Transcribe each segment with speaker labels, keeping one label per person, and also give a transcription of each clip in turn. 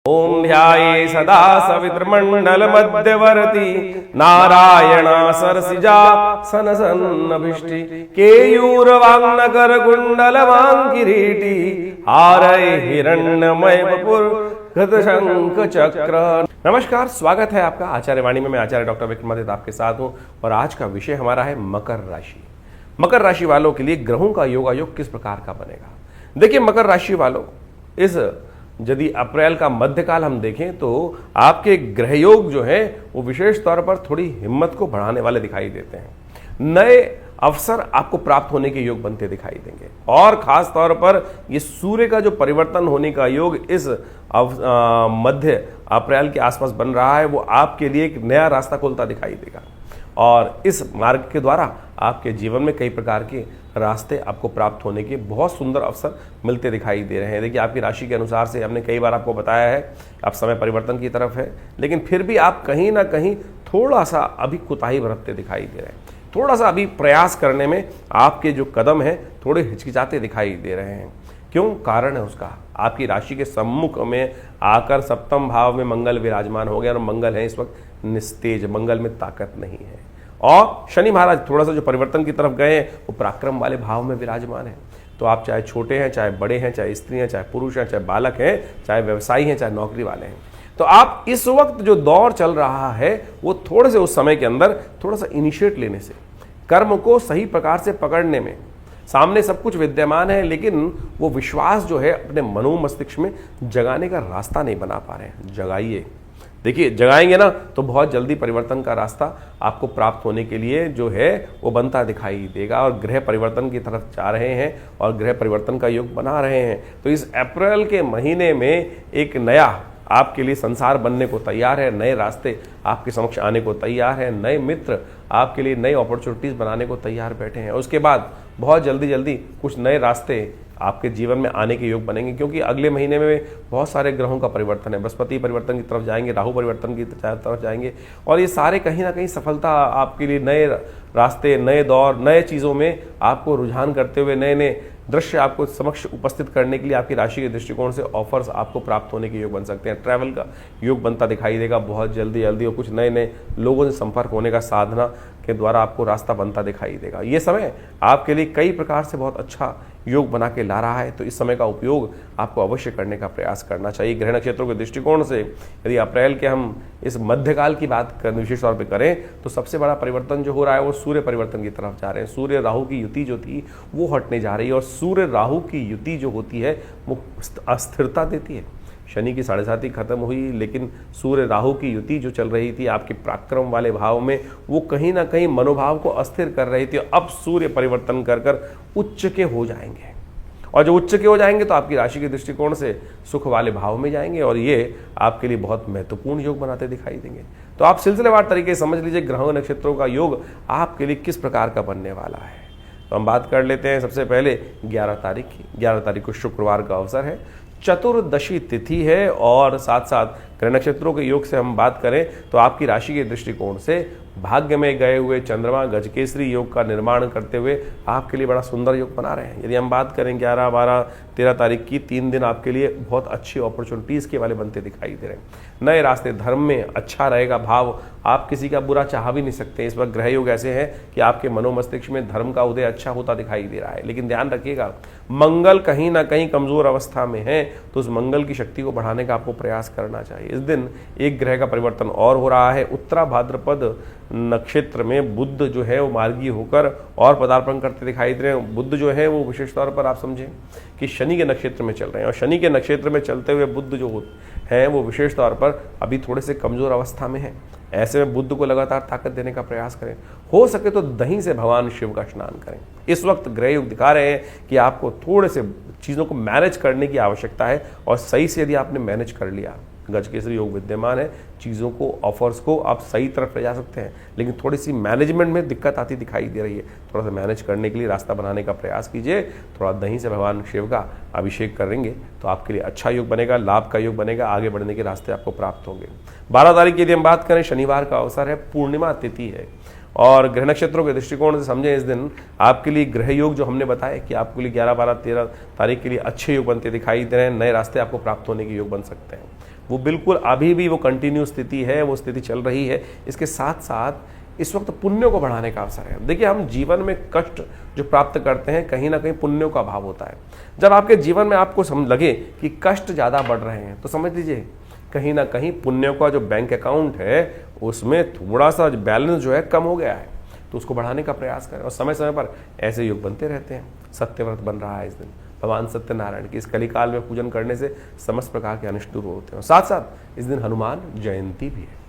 Speaker 1: ओम ध्याये सदा सवितृमंडल मध्यवर्ती नारायण सरसिजा सन सन्नभिष्टि केयूरवांगनकर कुंडल किरीटी हारय हिरण्यमय वपुर शंख चक्र। नमस्कार, स्वागत है आपका आचार्य वाणी में। मैं आचार्य डॉक्टर विक्रमादित्य आपके साथ हूं और आज का विषय हमारा है मकर राशि। मकर राशि वालों के लिए ग्रहों का योगायोग किस प्रकार का बनेगा। देखिए मकर राशि वालों, इस यदि अप्रैल का मध्यकाल हम देखें तो आपके ग्रह योग जो है वो विशेष तौर पर थोड़ी हिम्मत को बढ़ाने वाले दिखाई देते हैं। नए अवसर आपको प्राप्त होने के योग बनते दिखाई देंगे और खास तौर पर ये सूर्य का जो परिवर्तन होने का योग इस मध्य अप्रैल के आसपास बन रहा है, वो आपके लिए एक नया रास्ता खोलता दिखाई देगा और इस मार्ग के द्वारा आपके जीवन में कई प्रकार के रास्ते आपको प्राप्त होने के बहुत सुंदर अवसर मिलते दिखाई दे रहे हैं। देखिए आपकी राशि के अनुसार से हमने कई बार आपको बताया है आप समय परिवर्तन की तरफ है, लेकिन फिर भी आप कहीं ना कहीं थोड़ा सा अभी कुताही बरतते दिखाई दे रहे हैं। थोड़ा सा अभी प्रयास करने में आपके जो कदम हैं थोड़े हिचकिचाते दिखाई दे रहे हैं। क्यों? कारण है उसका, आपकी राशि के सम्मुख में आकर सप्तम भाव में मंगल विराजमान हो गया और मंगल है इस वक्त निस्तेज, मंगल में ताकत नहीं है। और शनि महाराज थोड़ा सा जो परिवर्तन की तरफ गए हैं वो पराक्रम वाले भाव में विराजमान है। तो आप चाहे छोटे हैं, चाहे बड़े हैं, चाहे स्त्री हैं, चाहे पुरुष हैं, चाहे बालक हैं, चाहे व्यवसायी हैं, चाहे नौकरी वाले हैं, तो आप इस वक्त जो दौर चल रहा है वो थोड़े से उस समय के अंदर थोड़ा सा इनिशिएट लेने से, कर्म को सही प्रकार से पकड़ने में, सामने सब कुछ विद्यमान है लेकिन वो विश्वास जो है अपने मनो मस्तिष्क में जगाने का रास्ता नहीं बना पा रहे हैं। जगाइए। देखिए जगाएंगे ना तो बहुत जल्दी परिवर्तन का रास्ता आपको प्राप्त होने के लिए जो है वो बनता दिखाई देगा और ग्रह परिवर्तन की तरफ जा रहे हैं और ग्रह परिवर्तन का योग बना रहे हैं। तो इस अप्रैल के महीने में एक नया आपके लिए संसार बनने को तैयार है, नए रास्ते आपके समक्ष आने को तैयार है, नए मित्र आपके लिए नई अपॉर्चुनिटीज बनाने को तैयार बैठे हैं। उसके बाद बहुत जल्दी कुछ नए रास्ते आपके जीवन में आने के योग बनेंगे, क्योंकि अगले महीने में बहुत सारे ग्रहों का परिवर्तन है। बृहस्पति परिवर्तन की तरफ जाएंगे, राहु परिवर्तन की तरफ जाएंगे और ये सारे कहीं ना कहीं सफलता आपके लिए नए रास्ते, नए दौर, नए चीज़ों में आपको रुझान करते हुए नए नए दृश्य आपको समक्ष उपस्थित करने के लिए आपकी राशि के दृष्टिकोण से ऑफर्स आपको प्राप्त होने के योग बन सकते हैं। ट्रैवल का योग बनता दिखाई देगा बहुत जल्दी और कुछ नए नए लोगों से संपर्क होने का साधना के द्वारा आपको रास्ता बनता दिखाई देगा। ये समय आपके लिए कई प्रकार से बहुत अच्छा योग बना के ला रहा है, तो इस समय का उपयोग आपको अवश्य करने का प्रयास करना चाहिए। ग्रह नक्षत्रों के दृष्टिकोण से यदि अप्रैल के हम इस मध्यकाल की बात विशेष तौर पर करें तो सबसे बड़ा परिवर्तन जो हो रहा है वो सूर्य परिवर्तन की तरफ जा रहे हैं। सूर्य राहु की युति जो थी वो हटने जा रही है और सूर्य राहु की युति जो होती है वो अस्थिरता देती है। शनि की 7.5 खत्म हुई लेकिन सूर्य राहु की युति जो चल रही थी आपके पराक्रम वाले भाव में वो कहीं ना कहीं मनोभाव को अस्थिर कर रही थी। अब सूर्य परिवर्तन कर उच्च के हो जाएंगे और जो उच्च के हो जाएंगे तो आपकी राशि के दृष्टिकोण से सुख वाले भाव में जाएंगे और ये आपके लिए बहुत महत्वपूर्ण योग बनाते दिखाई देंगे। तो आप सिलसिलेवार तरीके से समझ लीजिए ग्रहों नक्षत्रों का योग आपके लिए किस प्रकार का बनने वाला है। तो हम बात कर लेते हैं सबसे पहले 11 तारीख की। 11 तारीख को शुक्रवार का अवसर है, चतुर्दशी तिथि है और साथ साथ ग्रह नक्षत्रों के योग से हम बात करें तो आपकी राशि के दृष्टिकोण से भाग्य में गए हुए चंद्रमा गजकेसरी योग का निर्माण करते हुए आपके लिए बड़ा सुंदर योग बना रहे हैं। यदि हम बात करें 11, 12, 13 तारीख की, 3 दिन आपके लिए बहुत अच्छी अपॉर्चुनिटीज़ के वाले बनते दिखाई दे रहे हैं। नए रास्ते, धर्म में अच्छा रहेगा भाव, आप किसी का बुरा चाह भी नहीं सकते। इस वक्त ग्रह योग ऐसे हैं कि आपके मनोमस्तिष्क में धर्म का उदय अच्छा होता दिखाई दे रहा है, लेकिन ध्यान रखिएगा मंगल कहीं ना कहीं कमजोर अवस्था में है, तो उस मंगल की शक्ति को बढ़ाने का आपको प्रयास करना चाहिए। इस दिन एक ग्रह का परिवर्तन और हो रहा है। उत्तरा भाद्रपद नक्षत्र में बुध जो है वो मार्गी होकर और पदार्पण करते दिखाई दे रहे हैं। बुध जो है वो विशेष तौर पर आप समझें कि शनि के नक्षत्र में चल रहे हैं और शनि के नक्षत्र में चलते हुए बुध जो है वो विशेष तौर पर अभी थोड़े से कमजोर अवस्था में है। ऐसे में बुध को लगातार ताकत देने का प्रयास करें। हो सके तो दही से भगवान शिव का स्नान करें। इस वक्त ग्रह योग दिखा रहे हैं कि आपको थोड़े से चीज़ों को मैनेज करने की आवश्यकता है और सही से यदि आपने मैनेज कर लिया, गजकेसरी योग विद्यमान है, चीज़ों को, ऑफर्स को आप सही तरफ ले जा सकते हैं, लेकिन थोड़ी सी मैनेजमेंट में दिक्कत आती दिखाई दे रही है। थोड़ा सा मैनेज करने के लिए रास्ता बनाने का प्रयास कीजिए। थोड़ा दही से भगवान शिव का अभिषेक करेंगे तो आपके लिए अच्छा योग बनेगा, लाभ का योग बनेगा, आगे बढ़ने के रास्ते आपको प्राप्त होंगे। 12 तारीख की यदि हम बात करें, शनिवार का अवसर है, पूर्णिमा तिथि है और ग्रह नक्षत्रों के दृष्टिकोण से समझें इस दिन आपके लिए ग्रह योग जो हमने बताया कि आपके लिए 11, 12, 13 तारीख के लिए अच्छे योग बनते दिखाई दे रहे हैं। नए रास्ते आपको प्राप्त होने के योग बन सकते हैं। वो बिल्कुल अभी भी वो कंटिन्यू स्थिति है, वो स्थिति चल रही है। इसके साथ साथ इस वक्त पुण्यों को बढ़ाने का अवसर है। देखिए, हम जीवन में कष्ट जो प्राप्त करते हैं, कहीं ना कहीं पुण्यों का अभाव होता है। जब आपके जीवन में आपको लगे कि कष्ट ज़्यादा बढ़ रहे हैं, तो समझ लीजिए कहीं ना कहीं पुण्यों का जो बैंक अकाउंट है उसमें थोड़ा सा बैलेंस जो है कम हो गया है, तो उसको बढ़ाने का प्रयास करें। और समय समय पर ऐसे योग बनते रहते हैं। सत्यव्रत बन रहा है इस दिन, भगवान सत्यनारायण की इस कलिकाल में पूजन करने से समस्त प्रकार के अनिष्ट दूर होते हैं। और साथ साथ इस दिन हनुमान जयंती भी है।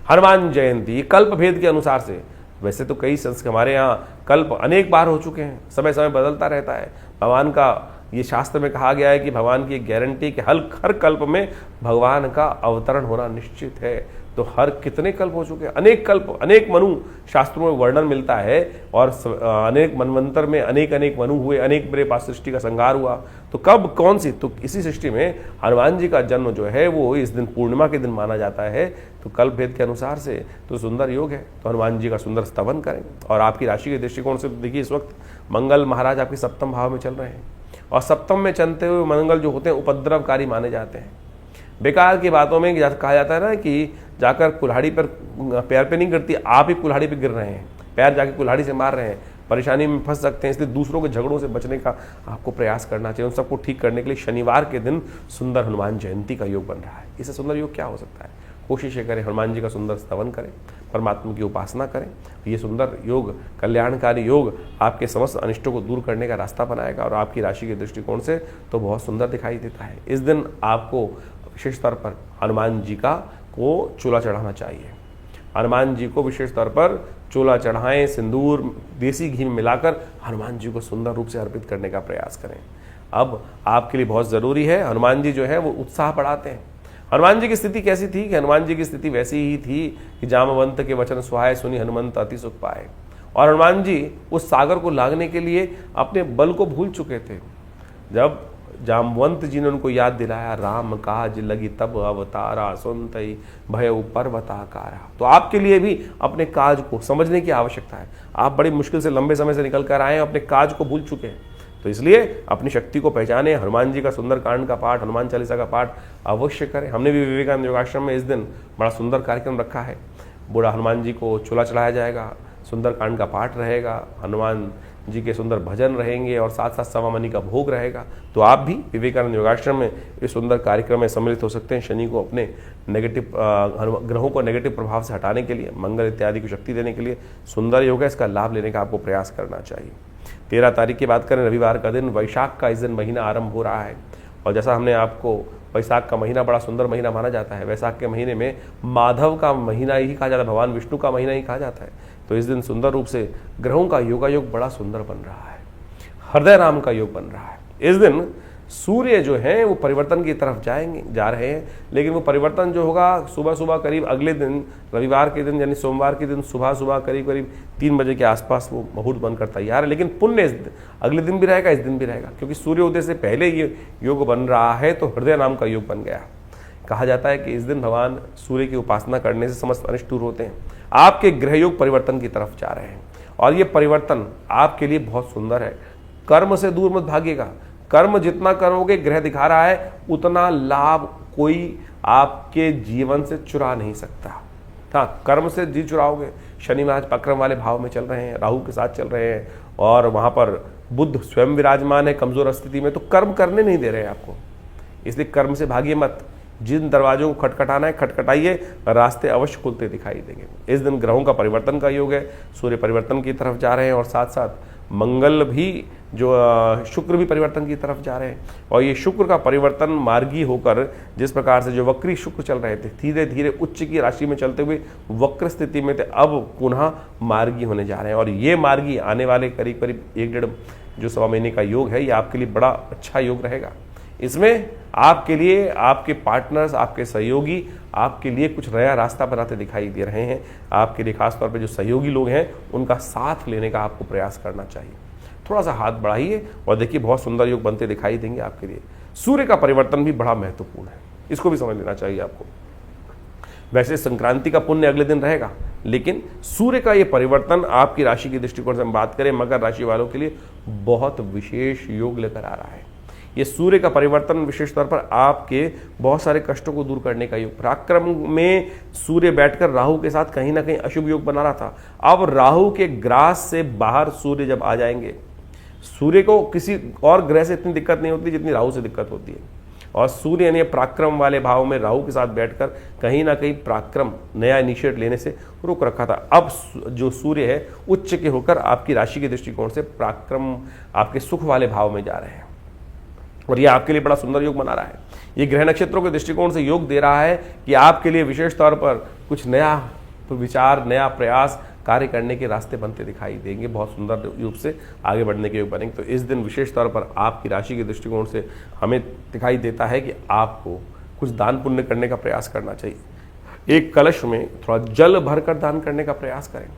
Speaker 1: हनुमान जयंती कल्प भेद के अनुसार से, वैसे तो कई हमारे यहाँ कल्प अनेक बार हो चुके हैं, समय समय बदलता रहता है। भगवान का ये शास्त्र में कहा गया है कि भगवान की गारंटी कि हर कल्प में भगवान का अवतरण होना निश्चित है। तो हर कितने कल्प हो चुके हैं, अनेक कल्प, अनेक मनु शास्त्रों में वर्णन मिलता है। और अनेक मनवंतर में अनेक मनु हुए, अनेक मेरे पास सृष्टि का संहार हुआ। तो कब कौन सी, तो इसी सृष्टि में हनुमान जी का जन्म जो है वो इस दिन पूर्णिमा के दिन माना जाता है। तो कल्प भेद के अनुसार से तो सुंदर योग है। तो हनुमान जी का सुंदर स्तवन करें। और आपकी राशि के दृष्टिकोण से देखिए, इस वक्त मंगल महाराज आपके सप्तम भाव में चल रहे हैं। और सप्तम में चलते हुए मंगल जो होते हैं उपद्रवकारी माने जाते हैं। बेकार की बातों में कहा जाता है ना कि जाकर कुल्हाड़ी पर पैर पे नहीं गिरती, आप ही कुल्हाड़ी पे गिर रहे हैं, पैर जाके कुल्हाड़ी से मार रहे हैं, परेशानी में फंस सकते हैं। इसलिए दूसरों के झगड़ों से बचने का आपको प्रयास करना चाहिए। उन सबको ठीक करने के लिए शनिवार के दिन सुंदर हनुमान जयंती का योग बन रहा है। इससे सुंदर योग क्या हो सकता है? कोशिश करें, हनुमान जी का सुंदर स्तवन करें, परमात्मा की उपासना करें। ये सुंदर योग, कल्याणकारी योग आपके समस्त अनिष्टों को दूर करने का रास्ता बनाएगा। और आपकी राशि के दृष्टिकोण से तो बहुत सुंदर दिखाई देता है। इस दिन आपको विशेष तौर पर हनुमान जी को चूल्हा चढ़ाना चाहिए। हनुमान जी को विशेष तौर पर चूल्हा चढ़ाएं, सिंदूर देसी घी में मिलाकर हनुमान जी को सुंदर रूप से अर्पित करने का प्रयास करें। अब आपके लिए बहुत ज़रूरी है, हनुमान जी जो है वो उत्साह बढ़ाते हैं। हनुमान जी की स्थिति कैसी थी कि हनुमान जी की स्थिति वैसी ही थी कि जामवंत के वचन सुहाए, सुनी हनुमंत अति सुख पाए। और हनुमान जी उस सागर को लांघने के लिए अपने बल को भूल चुके थे। जब जामवंत जी ने उनको याद दिलाया, राम काज लगी तब अवतारा, सुनतई भय पर्वताकारा। तो आपके लिए भी अपने काज को समझने की आवश्यकता है। आप बड़ी मुश्किल से लंबे समय से निकल कर आए हैं, अपने काज को भूल चुके हैं। तो इसलिए अपनी शक्ति को पहचाने, हनुमान जी का सुंदर कांड का पाठ, हनुमान चालीसा का पाठ अवश्य करें। हमने भी विवेकानंद योगाश्रम में इस दिन बड़ा सुंदर कार्यक्रम रखा है। बूढ़ा हनुमान जी को चूल्हा चढ़ाया जाएगा, सुंदर कांड का पाठ रहेगा, हनुमान जी के सुंदर भजन रहेंगे और साथ साथ सवामनी का भोग रहेगा। तो आप भी विवेकानंद योगाश्रम में इस सुंदर कार्यक्रम में सम्मिलित हो सकते हैं। शनि को अपने नेगेटिव ग्रहों को नेगेटिव प्रभाव से हटाने के लिए, मंगल इत्यादि को शक्ति देने के लिए सुंदर योग है। इसका लाभ लेने का आपको प्रयास करना चाहिए। 13 तारीख की बात करें, रविवार का दिन, वैशाख का इस दिन महीना आरंभ हो रहा है। और जैसा हमने आपको वैशाख का महीना बड़ा सुंदर महीना माना जाता है, वैशाख के महीने में माधव का महीना ही कहा जाता है, भगवान विष्णु का महीना ही कहा जाता है। तो इस दिन सुंदर रूप से ग्रहों का योगायोग बड़ा सुंदर बन रहा है। हृदय राम का योग बन रहा है। इस दिन सूर्य जो है वो परिवर्तन की तरफ जा रहे हैं। लेकिन वो परिवर्तन जो होगा सुबह सुबह करीब अगले दिन, रविवार के दिन यानी सोमवार के दिन सुबह करीब 3 बजे के आसपास वो मुहूर्त बनकर तैयार है। लेकिन पुण्य अगले दिन भी रहेगा, इस दिन भी रहेगा, क्योंकि सूर्योदय से पहले ये योग बन रहा है। तो हृदय नाम का योग बन गया। कहा जाता है कि इस दिन भगवान सूर्य की उपासना करने से समस्त अनिष्ट दूर होते हैं। आपके ग्रह योग परिवर्तन की तरफ जा रहे हैं और ये परिवर्तन आपके लिए बहुत सुंदर है। कर्म से दूर मत भागिएगा। कर्म जितना करोगे, ग्रह दिखा रहा है, उतना लाभ कोई आपके जीवन से चुरा नहीं सकता। हाँ, कर्म से जी चुराओगे। शनि महाराज पक्रम वाले भाव में चल रहे हैं, राहु के साथ चल रहे हैं और वहां पर बुध स्वयं विराजमान है कमजोर स्थिति में, तो कर्म करने नहीं दे रहे हैं आपको। इसलिए कर्म से भागिए मत। जिन दरवाजों को खटखटाना है खटखटाइए, रास्ते अवश्य खुलते दिखाई देंगे। इस दिन ग्रहों का परिवर्तन का योग है, सूर्य परिवर्तन की तरफ जा रहे हैं और साथ साथ मंगल भी जो शुक्र भी परिवर्तन की तरफ जा रहे हैं। और ये शुक्र का परिवर्तन मार्गी होकर, जिस प्रकार से जो वक्री शुक्र चल रहे थे, धीरे धीरे उच्च की राशि में चलते हुए वक्र स्थिति में थे, अब पुनः मार्गी होने जा रहे हैं। और ये मार्गी आने वाले करीब 1-1.5 जो सवा महीने का योग है, ये आपके लिए बड़ा अच्छा योग रहेगा। इसमें आपके लिए आपके पार्टनर्स, आपके सहयोगी आपके लिए कुछ नया रास्ता बनाते दिखाई दे रहे हैं। आपके लिए खास तौर पे जो सहयोगी लोग हैं उनका साथ लेने का आपको प्रयास करना चाहिए। थोड़ा सा हाथ बढ़ाइए और देखिए बहुत सुंदर योग बनते दिखाई देंगे आपके लिए। सूर्य का परिवर्तन भी बड़ा महत्वपूर्ण है, इसको भी समझ लेना चाहिए आपको। वैसे संक्रांति का पुण्य अगले दिन रहेगा, लेकिन सूर्य का ये परिवर्तन आपकी राशि की दृष्टिकोण से हम बात करें, मकर राशि वालों के लिए बहुत विशेष योग लेकर आ रहा है। ये सूर्य का परिवर्तन विशेष तौर पर आपके बहुत सारे कष्टों को दूर करने का योग। पराक्रम में सूर्य बैठकर राहु के साथ कहीं ना कहीं अशुभ योग बना रहा था। अब राहु के ग्रास से बाहर सूर्य जब आ जाएंगे, सूर्य को किसी और ग्रह से इतनी दिक्कत नहीं होती जितनी राहु से दिक्कत होती है। और सूर्य यानी पराक्रम वाले भाव में राहु के साथ बैठकर कहीं ना कहीं पराक्रम नया इनिशिएट लेने से रोक रखा था। अब जो सूर्य है उच्च के होकर आपकी राशि के दृष्टिकोण से पराक्रम आपके सुख वाले भाव में जा रहे हैं और ये आपके लिए बड़ा सुंदर योग बना रहा है। ये ग्रह नक्षत्रों के दृष्टिकोण से योग दे रहा है कि आपके लिए विशेष तौर पर कुछ नया विचार, नया प्रयास, कार्य करने के रास्ते बनते दिखाई देंगे। बहुत सुंदर रूप से आगे बढ़ने के योग बनेंगे। तो इस दिन विशेष तौर पर आपकी राशि के दृष्टिकोण से हमें दिखाई देता है कि आपको कुछ दान पुण्य करने का प्रयास करना चाहिए। एक कलश में थोड़ा जल भरकर दान करने का प्रयास करें।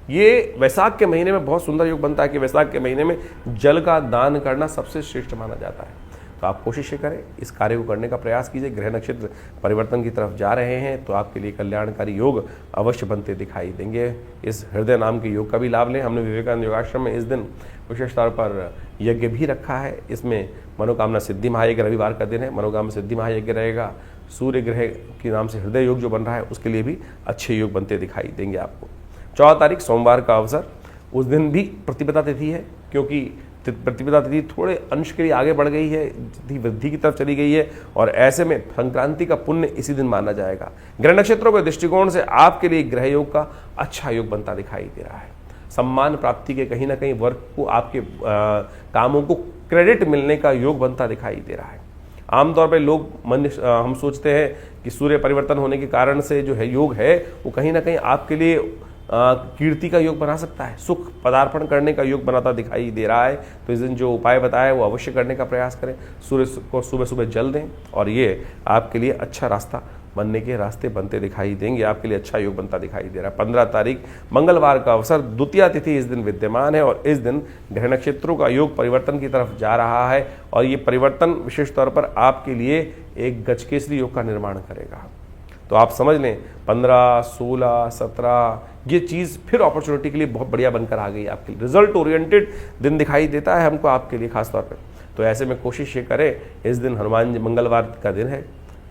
Speaker 1: ये वैशाख के महीने में बहुत सुंदर योग बनता है कि वैशाख के महीने में जल का दान करना सबसे श्रेष्ठ माना जाता है। तो आप कोशिश करें, इस कार्य को करने का प्रयास कीजिए। ग्रह नक्षत्र परिवर्तन की तरफ जा रहे हैं तो आपके लिए कल्याणकारी योग अवश्य बनते दिखाई देंगे। इस हृदय नाम के योग का भी लाभ लें। हमने विवेकानंद योगाश्रम में इस दिन विशेष तौर पर यज्ञ भी रखा है। इसमें मनोकामना सिद्धि महायज्ञ, रविवार का दिन है, मनोकामना सिद्धि महायज्ञ रहेगा। सूर्य ग्रह के नाम से हृदय योग जो बन रहा है उसके लिए भी अच्छे योग बनते दिखाई देंगे आपको। 14 तारीख सोमवार का अवसर, उस दिन भी प्रतिपदा तिथि है, क्योंकि प्रतिपदा तिथि थोड़े अंश के लिए आगे बढ़ गई है, तिथि वृद्धि की तरफ चली गई है और ऐसे में संक्रांति का पुण्य इसी दिन माना जाएगा। ग्रह नक्षत्रों के दृष्टिकोण से आपके लिए ग्रह योग का अच्छा योग बनता दिखाई दे रहा है। सम्मान प्राप्ति के कहीं ना कहीं वर्ग को आपके कामों को क्रेडिट मिलने का योग बनता दिखाई दे रहा है। आमतौर पर लोग हम सोचते हैं कि सूर्य परिवर्तन होने के कारण से जो है योग है वो कहीं ना कहीं आपके लिए कीर्ति का योग बना सकता है, सुख पदार्पण करने का योग बनाता दिखाई दे रहा है। तो इस दिन जो उपाय बताया वो अवश्य करने का प्रयास करें। सूर्य को सुबह सुबह जल दें और ये आपके लिए अच्छा रास्ता बनने के रास्ते बनते दिखाई देंगे। आपके लिए अच्छा योग बनता दिखाई दे रहा है। 15 तारीख मंगलवार का अवसर, द्वितीया तिथि इस दिन विद्यमान है और इस दिन ग्रह नक्षत्रों का योग परिवर्तन की तरफ जा रहा है और ये परिवर्तन विशेष तौर पर आपके लिए एक गजकेसरी योग का निर्माण करेगा। तो आप समझ लें 15, 16, 17 ये चीज़ फिर अपॉर्चुनिटी के लिए बहुत बढ़िया बनकर आ गई आपके लिए। रिजल्ट ओरिएंटेड दिन दिखाई देता है हमको आपके लिए खास तौर पे। तो ऐसे में कोशिश ये करें, इस दिन हनुमान जी मंगलवार का दिन है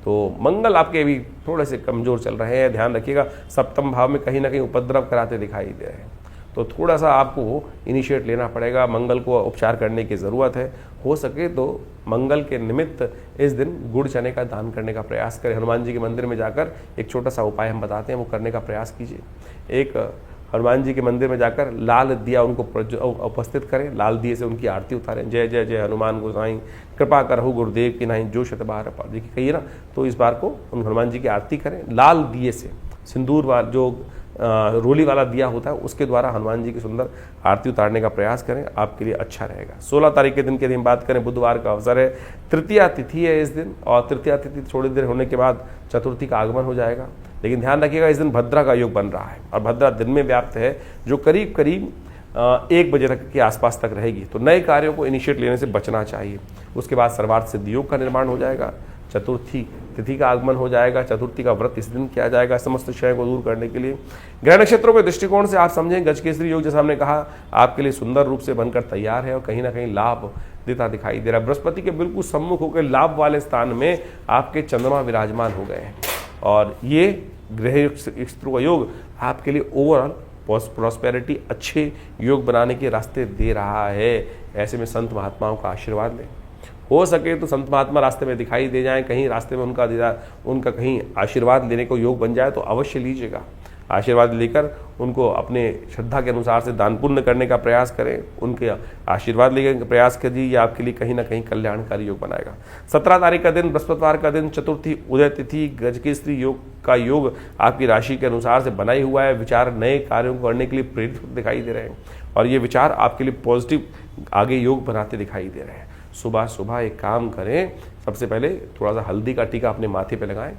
Speaker 1: तो मंगल आपके भी थोड़े से कमज़ोर चल रहे हैं, ध्यान रखिएगा। सप्तम भाव में कहीं ना कहीं उपद्रव कराते दिखाई दे रहे हैं तो थोड़ा सा आपको इनिशिएट लेना पड़ेगा। मंगल को उपचार करने की ज़रूरत है। हो सके तो मंगल के निमित्त इस दिन गुड़ चने का दान करने का प्रयास करें। हनुमान जी के मंदिर में जाकर एक छोटा सा उपाय हम बताते हैं, वो करने का प्रयास कीजिए। एक हनुमान जी के मंदिर में जाकर लाल दिया उनको उपस्थित करें, लाल दिए से उनकी आरती उतारें। जय जय जय हनुमान गोसाई कृपा करहु गुरुदेव की नहीं जो शतबार जी की कहिए ना, तो इस बार को उन हनुमान जी की आरती करें लाल दिए से। सिंदूर वाला जो रोली वाला दिया होता है उसके द्वारा हनुमान जी की सुंदर आरती उतारने का प्रयास करें, आपके लिए अच्छा रहेगा। 16 तारीख के दिन की हम बात करें, बुधवार का अवसर है, तृतीया तिथि है इस दिन और तृतीया तिथि थोड़ी देर होने के बाद चतुर्थी का आगमन हो जाएगा। लेकिन ध्यान रखिएगा इस दिन भद्रा का योग बन रहा है और भद्रा दिन में व्याप्त है जो करीब करीब 1 बजे तक के आसपास तक रहेगी। तो नए कार्यों को इनिशिएट लेने से बचना चाहिए। उसके बाद सर्वार्थ सिद्ध योग का निर्माण हो जाएगा। चतुर्थी तिथि का आगमन हो जाएगा। चतुर्थी का व्रत इस दिन किया जाएगा समस्त क्षय को दूर करने के लिए। ग्रह नक्षत्रों के दृष्टिकोण से आप समझें गजकेसरी योग जैसा हमने कहा आपके लिए सुंदर रूप से बनकर तैयार है और कहीं ना कहीं लाभ देता दिखाई दे रहा है। बृहस्पति के बिल्कुल सम्मुख होकर लाभ वाले स्थान में आपके चंद्रमा विराजमान हो गए हैं और ये ग्रह का योग आपके लिए ओवरऑल प्रॉस्पेरिटी अच्छे योग बनाने के रास्ते दे रहा है। ऐसे में संत महात्माओं का आशीर्वाद लें। हो सके तो संत महात्मा रास्ते में दिखाई दे जाएं, कहीं रास्ते में उनका कहीं आशीर्वाद लेने को योग बन जाए तो अवश्य लीजिएगा। आशीर्वाद लेकर उनको अपने श्रद्धा के अनुसार से दान पुण्य करने का प्रयास करें। उनके आशीर्वाद लेने का प्रयास कीजिए, ये आपके लिए कहीं ना कहीं कल्याणकारी योग बनाएगा। 17 तारीख का दिन बृहस्पतिवार का दिन, चतुर्थी उदय तिथि, गजकेसरी योग का योग आपकी राशि के अनुसार से बना ही हुआ है। विचार नए कार्यों को करने के लिए प्रेरित दिखाई दे रहे हैं और ये विचार आपके लिए पॉजिटिव आगे योग बनाते दिखाई दे रहे हैं। सुबह सुबह एक काम करें, सबसे पहले थोड़ा सा हल्दी का टीका अपने माथे पे लगाएं,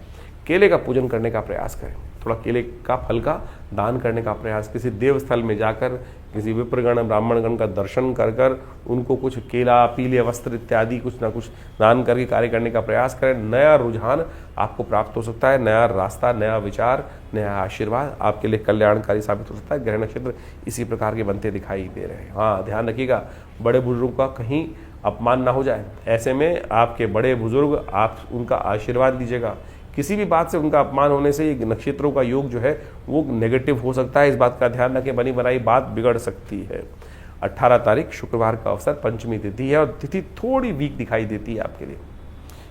Speaker 1: केले का पूजन करने का प्रयास करें, थोड़ा केले का फल का दान करने का प्रयास, किसी देवस्थल में जाकर किसी विप्रगण ब्राह्मणगण का दर्शन कर कर उनको कुछ केला, पीले वस्त्र इत्यादि कुछ ना कुछ दान करके कार्य करने का प्रयास करें। नया रुझान आपको प्राप्त हो सकता है, नया रास्ता, नया विचार, नया आशीर्वाद आपके लिए कल्याणकारी साबित हो सकता है। ग्रह नक्षत्र इसी प्रकार के बनते दिखाई दे रहे हैं। हाँ, ध्यान रखिएगा बड़े बुजुर्गों का कहीं अपमान ना हो जाए। ऐसे में आपके बड़े बुजुर्ग, आप उनका आशीर्वाद दीजिएगा। किसी भी बात से उनका अपमान होने से ये नक्षत्रों का योग जो है वो नेगेटिव हो सकता है। इस बात का ध्यान रखें, बनी बनाई बात बिगड़ सकती है। 18 तारीख शुक्रवार का अवसर, पंचमी तिथि है और तिथि थोड़ी वीक दिखाई देती है आपके लिए,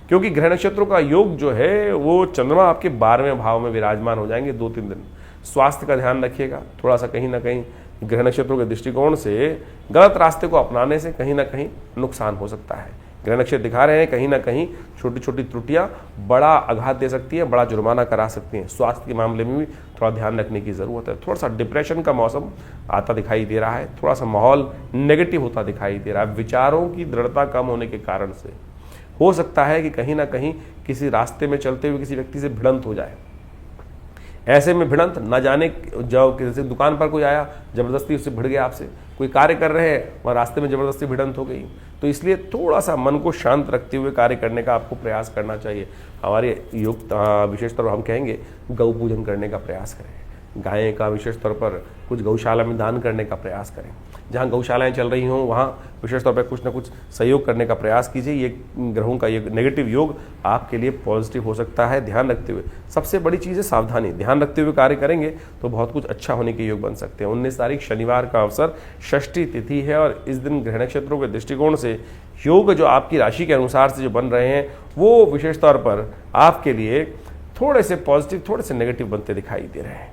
Speaker 1: क्योंकि ग्रह नक्षत्रों का योग जो है वो चंद्रमा आपके 12वें भाव में विराजमान हो जाएंगे 2-3 दिन। स्वास्थ्य का ध्यान रखिएगा, थोड़ा सा कहीं ना कहीं ग्रह नक्षत्रों के दृष्टिकोण से गलत रास्ते को अपनाने से कहीं ना कहीं नुकसान हो सकता है। ग्रह नक्षत्र दिखा रहे हैं कहीं ना कहीं छोटी छोटी त्रुटियां बड़ा आघात दे सकती है, बड़ा जुर्माना करा सकती हैं। स्वास्थ्य के मामले में भी थोड़ा ध्यान रखने की ज़रूरत है। थोड़ा सा डिप्रेशन का मौसम आता दिखाई दे रहा है, थोड़ा सा माहौल नेगेटिव होता दिखाई दे रहा है। विचारों की दृढ़ता कम होने के कारण से हो सकता है कि कहीं ना कहीं किसी रास्ते में चलते हुए किसी व्यक्ति से भिड़ंत हो जाए। ऐसे में भिड़ंत न जाने, जब किसी दुकान पर कोई आया जबरदस्ती उससे भिड़ गया आपसे, कोई कार्य कर रहे हैं और रास्ते में जबरदस्ती भिड़ंत हो गई, तो इसलिए थोड़ा सा मन को शांत रखते हुए कार्य करने का आपको प्रयास करना चाहिए। हमारे योग विशेष तौर पर हम कहेंगे गौ पूजन करने का प्रयास करें, गायें का विशेष तौर पर कुछ गौशाला में दान करने का प्रयास करें। जहाँ गौशालाएं चल रही हों वहाँ विशेष तौर पर कुछ ना कुछ सहयोग करने का प्रयास कीजिए। ये ग्रहों का ये नेगेटिव योग आपके लिए पॉजिटिव हो सकता है। ध्यान रखते हुए, सबसे बड़ी चीज़ है सावधानी, ध्यान रखते हुए कार्य करेंगे तो बहुत कुछ अच्छा होने के योग बन सकते हैं। 19 तारीख शनिवार का अवसर, षष्ठी तिथि है और इस दिन ग्रह नक्षत्रों के दृष्टिकोण से योग जो आपकी राशि के अनुसार से जो बन रहे हैं वो विशेष तौर पर आपके लिए थोड़े से पॉजिटिव, थोड़े से नेगेटिव बनते दिखाई दे रहे हैं,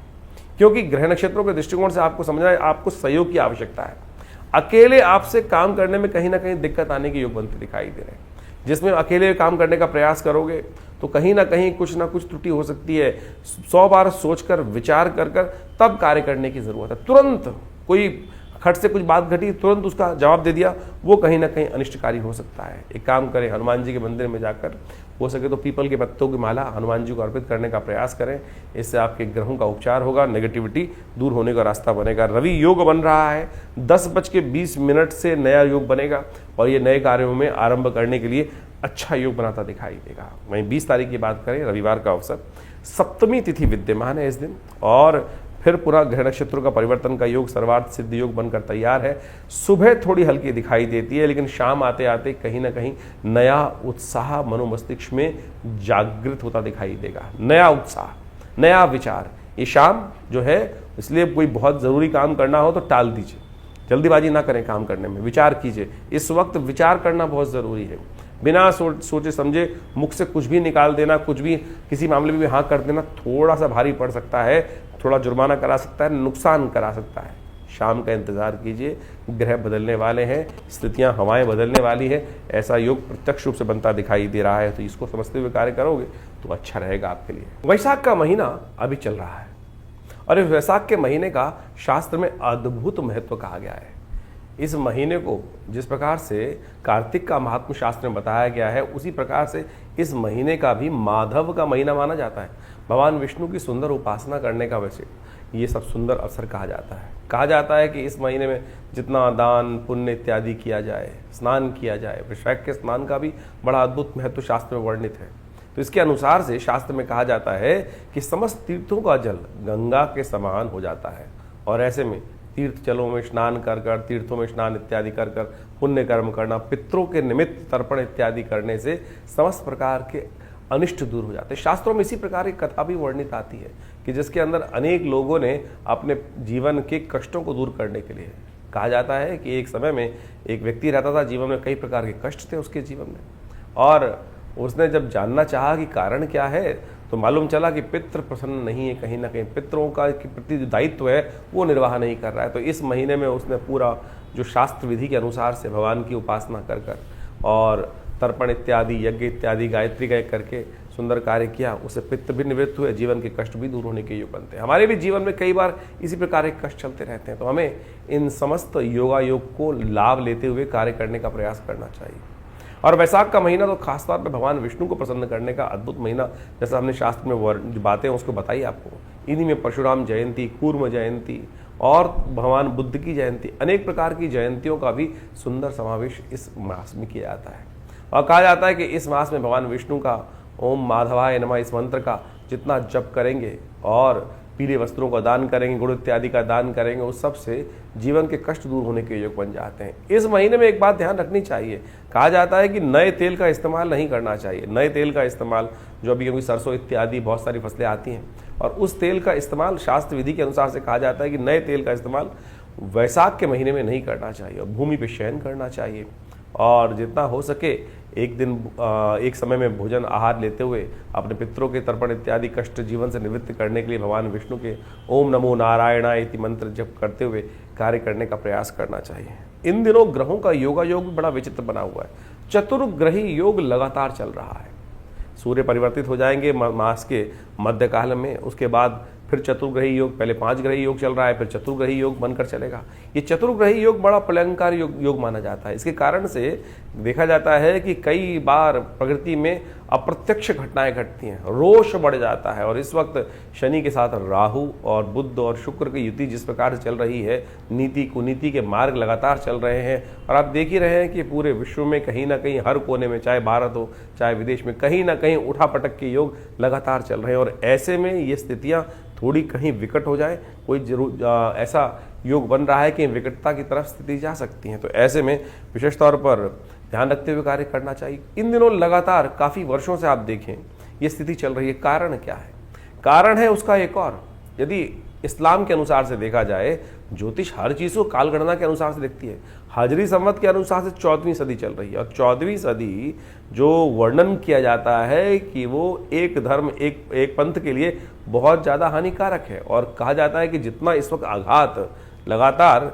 Speaker 1: क्योंकि ग्रह नक्षत्रों के दृष्टिकोण से आपको समझना है आपको सहयोग की आवश्यकता है। अकेले आपसे काम करने में कहीं ना कहीं दिक्कत आने के योग बनते दिखाई दे रहे हैं। जिसमें अकेले काम करने का प्रयास करोगे तो कहीं ना कहीं कुछ ना कुछ त्रुटि हो सकती है। 100 बार सोचकर विचार कर तब कार्य करने की जरूरत है। तुरंत कोई खट से कुछ बात घटी, तुरंत उसका जवाब दे दिया, वो कहीं ना कहीं अनिष्टकारी हो सकता है। एक काम करें, हनुमान जी के मंदिर में जाकर हो सके तो पीपल के पत्तों की माला हनुमान जी को अर्पित करने का प्रयास करें। इससे आपके ग्रहों का उपचार होगा, नेगेटिविटी दूर होने का रास्ता बनेगा। रवि योग बन रहा है, 10:20 से नया योग बनेगा और ये नए कार्यों में आरंभ करने के लिए अच्छा योग बनाता दिखाई देगा। वहीं 20 तारीख की बात करें, रविवार का अवसर, सप्तमी तिथि विद्यमान है इस दिन और फिर पूरा ग्रह नक्षत्रों का परिवर्तन का योग, सर्वार्थ सिद्ध योग बनकर तैयार है। सुबह थोड़ी हल्की दिखाई देती है, लेकिन शाम आते आते कहीं ना कहीं नया उत्साह मनोमस्तिष्क में जागृत होता दिखाई देगा। नया उत्साह, नया विचार ये शाम जो है, इसलिए कोई बहुत ज़रूरी काम करना हो तो टाल दीजिए, जल्दीबाजी ना करें काम करने में, विचार कीजिए। इस वक्त विचार करना बहुत ज़रूरी है। बिना सोचे समझे मुख से कुछ भी निकाल देना, कुछ भी किसी मामले में भी हाँ कर देना थोड़ा सा भारी पड़ सकता है, थोड़ा जुर्माना करा सकता है, नुकसान करा सकता है। शाम का इंतजार कीजिए, ग्रह बदलने वाले हैं, स्थितियां, हवाएं बदलने वाली है, ऐसा योग प्रत्यक्ष रूप से बनता दिखाई दे रहा है। तो इसको समझते हुए कार्य करोगे तो अच्छा रहेगा आपके लिए। वैशाख का महीना अभी चल रहा है और इस वैशाख के महीने का शास्त्र में अद्भुत महत्व कहा गया है। इस महीने को जिस प्रकार से कार्तिक का महात्म शास्त्र में बताया गया है, उसी प्रकार से इस महीने का भी माधव का महीना माना जाता है। भगवान विष्णु की सुंदर उपासना करने का वैसे ये सब सुंदर अवसर कहा जाता है। कहा जाता है कि इस महीने में जितना दान पुण्य इत्यादि किया जाए, स्नान किया जाए, वैशाख के स्नान का भी बड़ा अद्भुत महत्व शास्त्र में वर्णित है। तो इसके अनुसार से शास्त्र में कहा जाता है कि समस्त तीर्थों का जल गंगा के समान हो जाता है और ऐसे में तीर्थ जलों में स्नान कर तीर्थों में स्नान इत्यादि कर पुण्य कर्म करना, पितरों के निमित्त तर्पण इत्यादि करने से समस्त प्रकार के अनिष्ट दूर हो जाते हैं। शास्त्रों में इसी प्रकार की कथा भी वर्णित आती है कि जिसके अंदर अनेक लोगों ने अपने जीवन के कष्टों को दूर करने के लिए, कहा जाता है कि एक समय में एक व्यक्ति रहता था, जीवन में कई प्रकार के कष्ट थे उसके जीवन में, और उसने जब जानना चाहा कि कारण क्या है तो मालूम चला कि पितृ प्रसन्न नहीं है, कहीं ना कहीं पितरों का प्रति जो दायित्व है वो निर्वाह नहीं कर रहा है। तो इस महीने में उसने पूरा जो शास्त्र विधि के अनुसार से भगवान की उपासना कर और तर्पण इत्यादि, यज्ञ इत्यादि, गायत्री गाय करके सुंदर कार्य किया, उससे पित्त भी निवृत्त हुए, जीवन के कष्ट भी दूर होने के योग बनते हैं। हमारे भी जीवन में कई बार इसी प्रकार के कष्ट चलते रहते हैं, तो हमें इन समस्त योगायोग को लाभ लेते हुए कार्य करने का प्रयास करना चाहिए। और वैशाख का महीना तो खासतौर पर भगवान विष्णु को प्रसन्न करने का अद्भुत महीना, जैसा हमने शास्त्र में जो बातें उसको बताई आपको, इन्हीं में परशुराम जयंती, कूर्म जयंती और भगवान बुद्ध की जयंती, अनेक प्रकार की जयंतियों का भी सुंदर समावेश इस मास में किया जाता है। और कहा जाता है कि इस मास में भगवान विष्णु का ओम माधवाय नमः इस मंत्र का जितना जप करेंगे और पीले वस्त्रों का दान करेंगे, गुड़ इत्यादि का दान करेंगे, उस सब से जीवन के कष्ट दूर होने के योग बन जाते हैं। इस महीने में एक बात ध्यान रखनी चाहिए, कहा जाता है कि नए तेल का इस्तेमाल नहीं करना चाहिए। नए तेल का इस्तेमाल जो अभी क्योंकि सरसों इत्यादि बहुत सारी फसलें आती हैं और उस तेल का इस्तेमाल शास्त्र विधि के अनुसार से कहा जाता है कि नए तेल का इस्तेमाल वैशाख के महीने में नहीं करना चाहिए और भूमि पे शयन करना चाहिए। और जितना हो सके एक दिन एक समय में भोजन आहार लेते हुए अपने पितरों के तर्पण इत्यादि कष्ट जीवन से निवृत्त करने के लिए भगवान विष्णु के ओम नमो नारायणाय इति मंत्र जप करते हुए कार्य करने का प्रयास करना चाहिए। इन दिनों ग्रहों का योगायोग भी बड़ा विचित्र बना हुआ है। चतुर्ग्रही योग लगातार चल रहा है। सूर्य परिवर्तित हो जाएंगे मास के मध्यकाल में, उसके बाद फिर चतुर्ग्रही योग, पहले 5 ग्रही योग चल रहा है, फिर चतुर्ग्रही योग बनकर चलेगा। ये चतुर्ग्रही योग बड़ा प्रलंकार योग माना जाता है। इसके कारण से देखा जाता है कि कई बार प्रकृति में अप्रत्यक्ष घटनाएं घटती हैं, रोष बढ़ जाता है। और इस वक्त शनि के साथ राहु और बुध और शुक्र की युति जिस प्रकार से चल रही है, नीति कुनीति के मार्ग लगातार चल रहे हैं। और आप देख ही रहे हैं कि पूरे विश्व में कहीं ना कहीं हर कोने में, चाहे भारत हो चाहे विदेश में, कहीं ना कहीं उठापटक के योग लगातार चल रहे हैं। और ऐसे में ये स्थितियां थोड़ी कहीं विकट हो जाए, कोई जरूर ऐसा योग बन रहा है कि विकटता की तरफ स्थिति जा सकती है। तो ऐसे में विशेष तौर पर ध्यान रखते हुए कार्य करना चाहिए। इन दिनों लगातार काफ़ी वर्षों से आप देखें ये स्थिति चल रही है। कारण क्या है? कारण है उसका एक और, यदि इस्लाम के अनुसार से देखा जाए, ज्योतिष हर चीज़ को कालगणना के अनुसार से देखती है। हाजरी संवत के अनुसार से 14वीं सदी चल रही है और 14वीं सदी जो वर्णन किया जाता है कि वो एक धर्म एक पंथ के लिए बहुत ज़्यादा हानिकारक है। और कहा जाता है कि जितना इस वक्त आघात लगातार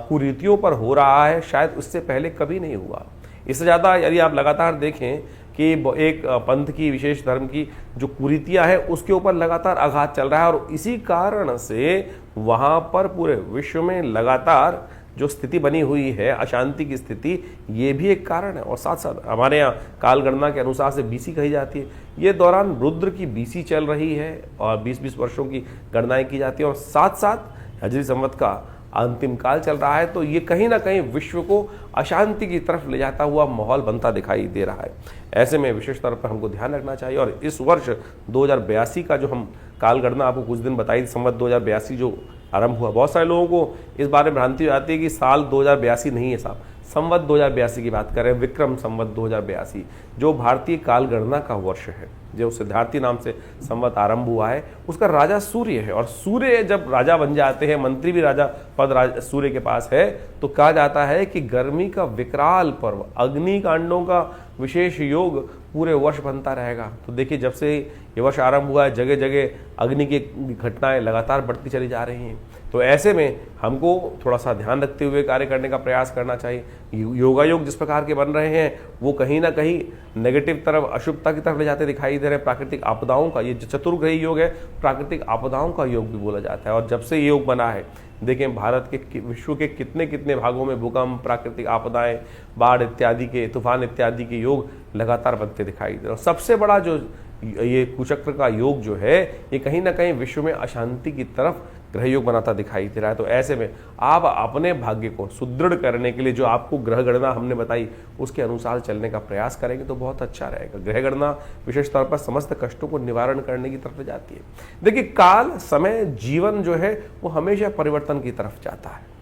Speaker 1: कुरीतियों पर हो रहा है, शायद उससे पहले कभी नहीं हुआ। इससे ज़्यादा यदि आप लगातार देखें कि एक पंथ की, विशेष धर्म की जो कुरीतियां हैं उसके ऊपर लगातार आघात चल रहा है। और इसी कारण से वहाँ पर पूरे विश्व में लगातार जो स्थिति बनी हुई है, अशांति की स्थिति, ये भी एक कारण है। और साथ साथ हमारे यहाँ काल गणना के अनुसार से बीसी कही जाती है। ये दौरान रुद्र की बीसी चल रही है और 20-20 वर्षों की गणनाएं की जाती है और साथ साथ हजरी संवत का अंतिम काल चल रहा है। तो ये कहीं ना कहीं विश्व को अशांति की तरफ ले जाता हुआ माहौल बनता दिखाई दे रहा है। ऐसे में विशेष तौर पर हमको ध्यान रखना चाहिए। और इस वर्ष 2082 का जो हम काल गणना आपको कुछ दिन बताई, संवत 2082 जो आरंभ हुआ, बहुत सारे लोगों को इस बारे में भ्रांति हो जाती है कि साल 2082 नहीं है साहब, संवत 2082 की बात कर रहे हैं। विक्रम संवत 2082 जो भारतीय काल गणना का वर्ष है, जो सिद्धार्थी नाम से संवत आरंभ हुआ है, उसका राजा सूर्य है। और सूर्य जब राजा बन जाते हैं, मंत्री भी राजा पद सूर्य के पास है, तो कहा जाता है कि गर्मी का विकराल पर्व, अग्निकांडों का विशेष योग पूरे वर्ष बनता रहेगा। तो देखिए जब से ये वर्ष आरंभ हुआ है, जगह जगह अग्नि की घटनाएं लगातार बढ़ती चली जा रही हैं। तो ऐसे में हमको थोड़ा सा ध्यान रखते हुए कार्य करने का प्रयास करना चाहिए। योगायोग जिस प्रकार के बन रहे हैं वो कहीं ना कहीं नेगेटिव तरफ, अशुभता की तरफ ले जाते दिखाई दे रहे हैं। प्राकृतिक आपदाओं का, ये चतुर्ग्रही योग है, प्राकृतिक आपदाओं का योग भी बोला जाता है। और जब से ये योग बना है, देखें भारत के, विश्व के कितने कितने भागों में भूकंप, प्राकृतिक आपदाएं, बाढ़ इत्यादि के, तूफान इत्यादि के योग लगातार बनते दिखाई दे रहे हैं। सबसे बड़ा जो ये कुचक्र का योग जो है, ये कहीं ना कहीं विश्व में अशांति की तरफ ग्रह योग बनाता दिखाई दे रहा है। तो ऐसे में आप अपने भाग्य को सुदृढ़ करने के लिए जो आपको ग्रह गणना हमने बताई उसके अनुसार चलने का प्रयास करेंगे तो बहुत अच्छा रहेगा। ग्रह गणना विशेष तौर पर समस्त कष्टों को निवारण करने की तरफ जाती है। देखिए काल, समय, जीवन जो है वो हमेशा परिवर्तन की तरफ जाता है।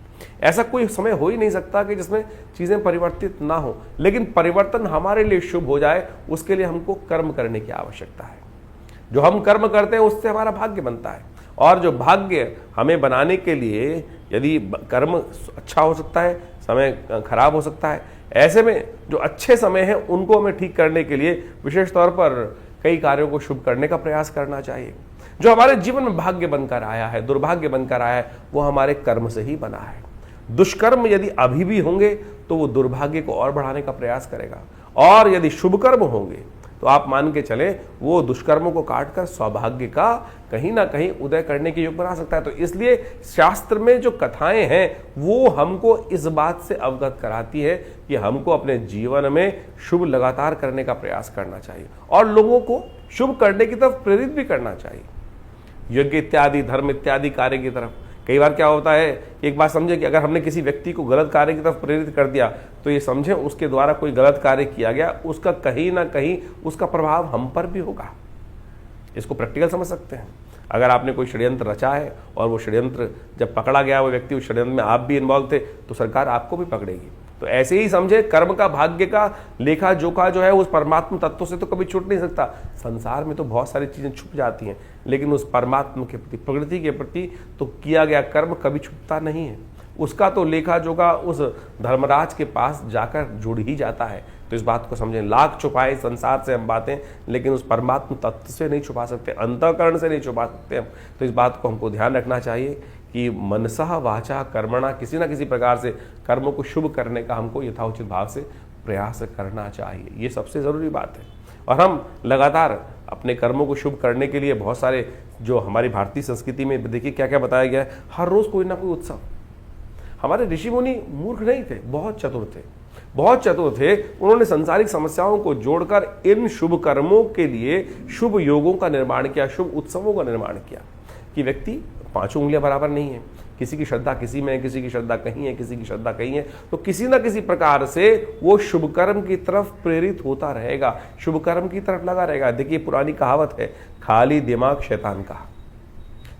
Speaker 1: ऐसा कोई समय हो ही नहीं सकता कि जिसमें चीजें परिवर्तित ना हो, लेकिन परिवर्तन हमारे लिए शुभ हो जाए उसके लिए हमको कर्म करने की आवश्यकता है। जो हम कर्म करते हैं उससे हमारा भाग्य बनता है। और जो भाग्य हमें बनाने के लिए यदि कर्म अच्छा हो सकता है, समय खराब हो सकता है। ऐसे में जो अच्छे समय हैं उनको हमें ठीक करने के लिए विशेष तौर पर कई कार्यों को शुभ करने का प्रयास करना चाहिए। जो हमारे जीवन में भाग्य बनकर आया है, दुर्भाग्य बनकर आया है, वो हमारे कर्म से ही बना है। दुष्कर्म यदि अभी भी होंगे तो वो दुर्भाग्य को और बढ़ाने का प्रयास करेगा, और यदि शुभ कर्म होंगे तो आप मान के चले वो दुष्कर्मों को काटकर सौभाग्य का कहीं ना कहीं उदय करने के योग बना सकता है। तो इसलिए शास्त्र में जो कथाएं हैं वो हमको इस बात से अवगत कराती है कि हमको अपने जीवन में शुभ लगातार करने का प्रयास करना चाहिए और लोगों को शुभ करने की तरफ प्रेरित भी करना चाहिए। यज्ञ इत्यादि, धर्म इत्यादि कार्य की तरफ कई बार क्या होता है कि एक बात समझे कि अगर हमने किसी व्यक्ति को गलत कार्य की तरफ प्रेरित कर दिया तो ये समझे उसके द्वारा कोई गलत कार्य किया गया, उसका कहीं ना कहीं उसका प्रभाव हम पर भी होगा। इसको प्रैक्टिकल समझ सकते हैं। अगर आपने कोई षड्यंत्र रचा है और वो षड्यंत्र जब पकड़ा गया, वो व्यक्ति उस षड्यंत्र में आप भी इन्वॉल्व थे, तो सरकार आपको भी पकड़ेगी। तो ऐसे ही समझे, कर्म का, भाग्य का लेखा जोखा जो है उस परमात्मा तत्व से तो कभी छूट नहीं सकता। संसार में तो बहुत सारी चीजें छुप जाती हैं, लेकिन उस परमात्मा के प्रति, प्रकृति के प्रति तो किया गया कर्म कभी छुपता नहीं है। उसका तो लेखा जोखा उस धर्मराज के पास जाकर जुड़ ही जाता है। तो इस बात को समझें, लाख छुपाए संसार से हम बातें, लेकिन उस परमात्मा तत्व से नहीं छुपा सकते, अंतःकरण से नहीं छुपा सकते हम। तो इस बात को हमको ध्यान रखना चाहिए कि मनसा वाचा कर्मणा, किसी ना किसी प्रकार से कर्मों को शुभ करने का हमको यथाउचित भाव से प्रयास करना चाहिए। ये सबसे ज़रूरी बात है। और हम लगातार अपने कर्मों को शुभ करने के लिए बहुत सारे, जो हमारी भारतीय संस्कृति में देखिए क्या क्या बताया गया है, हर रोज़ कोई ना कोई उत्सव। हमारे ऋषि मुनि मूर्ख नहीं थे, बहुत चतुर थे, बहुत चतुर थे। उन्होंने संसारिक समस्याओं को जोड़कर इन शुभ कर्मों के लिए शुभ योगों का निर्माण किया, शुभ उत्सवों का निर्माण किया। कि व्यक्ति पांचों उंगलियां बराबर नहीं है, किसी की श्रद्धा किसी में है, किसी की श्रद्धा कहीं है, किसी की श्रद्धा कहीं है, तो किसी ना किसी प्रकार से वो शुभ कर्म की तरफ प्रेरित होता रहेगा, शुभ कर्म की तरफ लगा रहेगा। देखिए पुरानी कहावत है, खाली दिमाग शैतान का।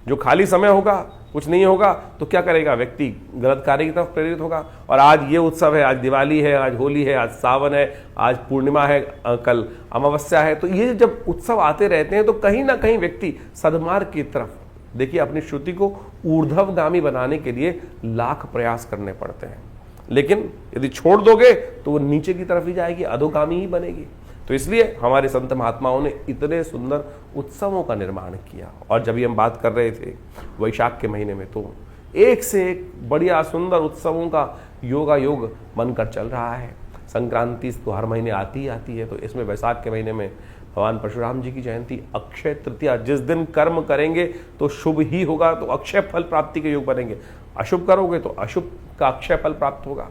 Speaker 1: जो खाली समय होगा, कुछ नहीं होगा, तो क्या करेगा व्यक्ति? गलत कार्य की तरफ प्रेरित होगा। और आज ये उत्सव है, आज दिवाली है, आज होली है, आज सावन है, आज पूर्णिमा है, कल अमावस्या है। तो ये जब उत्सव आते रहते हैं तो कहीं ना कहीं व्यक्ति सद्मार्ग की तरफ, देखिए अपनी श्रुति को ऊर्ध्वगामी बनाने के लिए लाख प्रयास करने पड़ते हैं, लेकिन यदि छोड़ दोगे तो वो नीचे की तरफ ही जाएगी, अधोगामी ही बनेगी। तो इसलिए हमारे संत महात्माओं ने इतने सुंदर उत्सवों का निर्माण किया। और जब हम बात कर रहे थे वैशाख के महीने में, तो एक से एक बढ़िया सुंदर उत्सवों का योगायोग बनकर चल रहा है। संक्रांति तो हर महीने आती ही आती है, तो इसमें वैशाख के महीने में भगवान परशुराम जी की जयंती, अक्षय तृतीया, जिस दिन कर्म करेंगे तो शुभ ही होगा, तो अक्षय फल प्राप्ति के योग बनेंगे। अशुभ करोगे तो अशुभ का अक्षय फल प्राप्त होगा,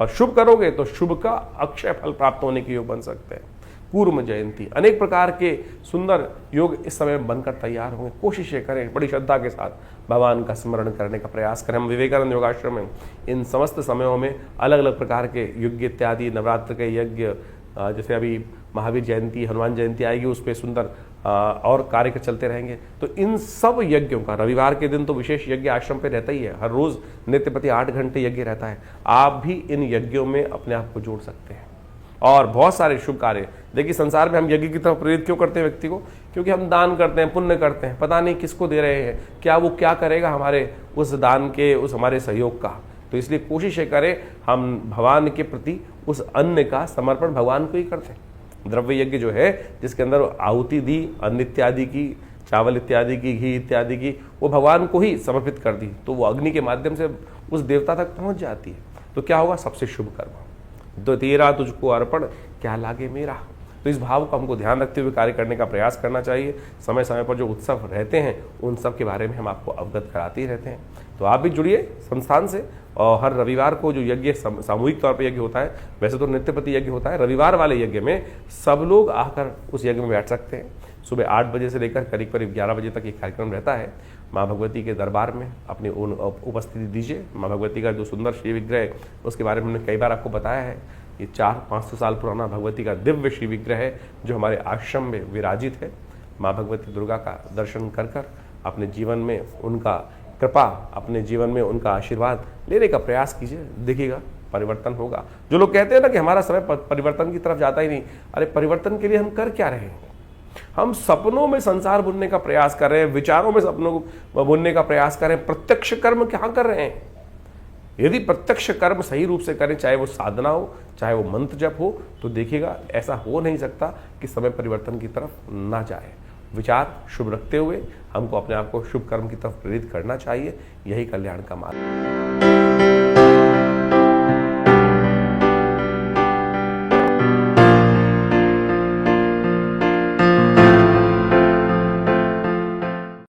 Speaker 1: और शुभ करोगे तो शुभ का अक्षय फल प्राप्त होने के योग बन सकते हैं। कूर्म जयंती, अनेक प्रकार के सुंदर योग इस समय बनकर तैयार होंगे। कोशिशें करें, बड़ी श्रद्धा के साथ भगवान का स्मरण करने का प्रयास करें। हम विवेकानंद योगाश्रम में इन समस्त समयों में अलग अलग प्रकार के यज्ञ इत्यादि, नवरात्र के यज्ञ, जैसे अभी महावीर जयंती, हनुमान जयंती आएगी, उस पर सुंदर और कार्य चलते रहेंगे। तो इन सब यज्ञों का, रविवार के दिन तो विशेष यज्ञ आश्रम पे रहता ही है, हर रोज नित्य प्रति 8 घंटे यज्ञ रहता है। आप भी इन यज्ञों में अपने आप को जोड़ सकते हैं और बहुत सारे शुभ कार्य। देखिए संसार में हम यज्ञ की तरफ प्रेरित क्यों करते हैं व्यक्ति को? क्योंकि हम दान करते हैं, पुण्य करते हैं, पता नहीं किसको दे रहे हैं, क्या वो क्या करेगा हमारे उस दान के, उस हमारे सहयोग का। तो इसलिए कोशिश करें हम भगवान के प्रति उस अन्न का समर्पण भगवान को ही करते हैं। द्रव्य यज्ञ जो है, जिसके अंदर आहुति दी अन्न इत्यादि की, चावल इत्यादि की, घी इत्यादि की, वो भगवान को ही समर्पित कर दी, तो वो अग्नि के माध्यम से उस देवता तक पहुंच जाती है। तो क्या होगा? सबसे शुभ कर्म। तो तेरा तुझको अर्पण, क्या लागे मेरा। तो इस भाव को हमको ध्यान रखते हुए कार्य करने का प्रयास करना चाहिए। समय समय पर जो उत्सव रहते हैं उन सब के बारे में हम आपको अवगत कराते ही रहते हैं। तो आप भी जुड़िए संस्थान से, और हर रविवार को जो यज्ञ सामूहिक तौर पर यज्ञ होता है, वैसे तो नित्य प्रति यज्ञ होता है, रविवार वाले यज्ञ में सब लोग आकर उस यज्ञ में बैठ सकते हैं। सुबह 8 बजे से लेकर करीब करीब 11 बजे तक ये कार्यक्रम रहता है। माँ भगवती के दरबार में अपनी उपस्थिति दीजिए। माँ भगवती का जो सुंदर श्री विग्रह है उसके बारे में हमने कई बार आपको बताया है। ये 400-500 साल पुराना भगवती का दिव्य श्री विग्रह है जो हमारे आश्रम में विराजित है। माँ भगवती दुर्गा का दर्शन कर कर अपने जीवन में उनका कृपा, अपने जीवन में उनका आशीर्वाद लेने का प्रयास कीजिए, देखिएगा परिवर्तन होगा। जो लोग कहते हैं ना कि हमारा समय परिवर्तन की तरफ जाता ही नहीं, अरे परिवर्तन के लिए हम कर क्या रहे हैं? हम सपनों में संसार बुनने का प्रयास कर रहे हैं, विचारों में सपनों को बुनने का प्रयास कर रहे हैं। प्रत्यक्ष कर्म क्या कर रहे हैं? यदि प्रत्यक्ष कर्म सही रूप से करें, चाहे वो साधना हो, चाहे वो मंत्र जप हो, तो देखिएगा ऐसा हो नहीं सकता कि समय परिवर्तन की तरफ ना जाए। विचार शुभ रखते हुए हमको अपने आप को शुभ कर्म की तरफ प्रेरित करना चाहिए। यही कल्याण का मार्ग।